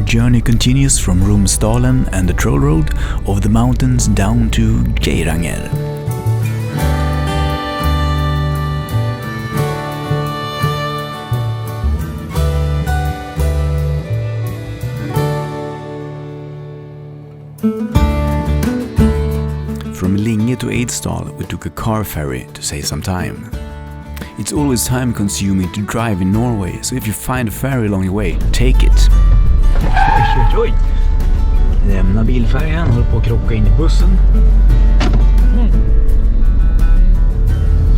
journey continues from Romsdalen and the Troll Road over the mountains down to Geiranger. From Linge to Eidsdal, we took a car ferry to save some time. It's always time-consuming to drive in Norway, so if you find a ferry along your way, take it. Oj. Lämna bilfärjan, håller på att krocka in i bussen.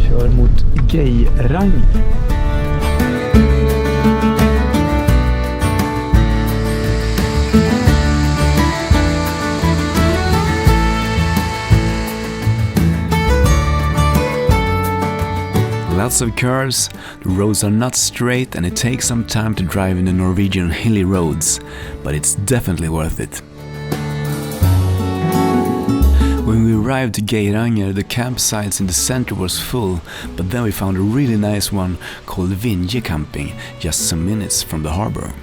Kör mot Geiranger. Lots of curves, the roads are not straight and it takes some time to drive in the Norwegian hilly roads, but it's definitely worth it. When we arrived to Geiranger, the campsites in the center was full, but then we found a really nice one called Vinje Camping, just some minutes from the harbor.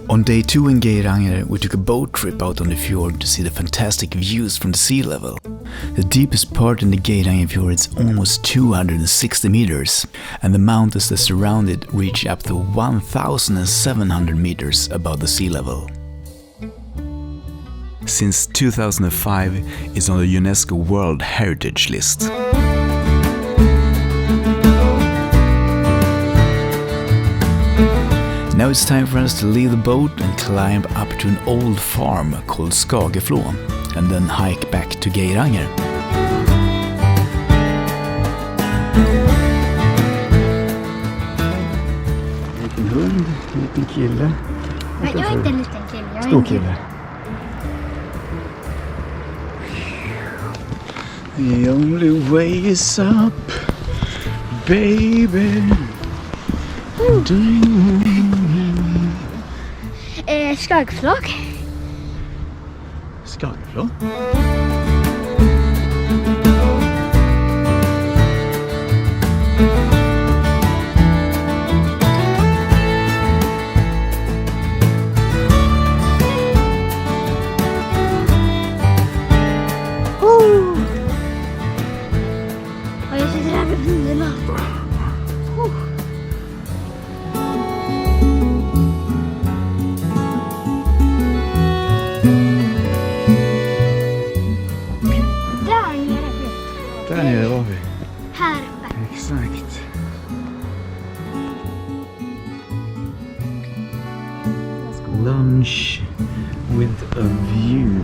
On day 2 in Geiranger, we took a boat trip out on the fjord to see the fantastic views from the sea level. The deepest part in the Geirangerfjord is almost 260 meters, and the mountains that surround it reach up to 1,700 meters above the sea level. Since 2005, it's on the UNESCO World Heritage list. Now it's time for us to leave the boat and climb up to an old farm called Skageflå and then hike back to Geiranger. En liten hund, en liten kille. Nej, jag är inte en liten kille. Jag är stor kille. The only way is up, baby. Skageflå. Skageflå? Och jag sitter här med bilarna. Där nere var vi. Här uppe. Exakt. Lunch with a view.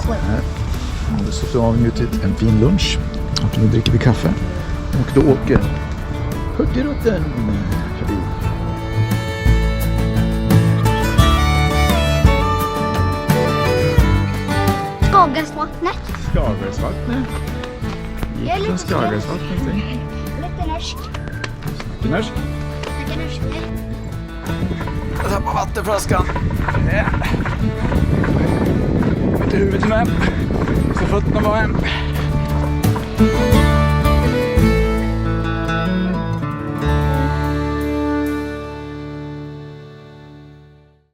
Här har vi suttit och avnjutit en fin lunch. Och nu dricker vi kaffe. Och då åker Hurtigruten förbi. Skageflåvattnet. Skageflåvattnet. Lite Skageflåvattnet. Lite norsk. Lite norsk. Lite norsk. Jag tappar vattenflaskan. Inte huvudet med. Så fötterna var hem.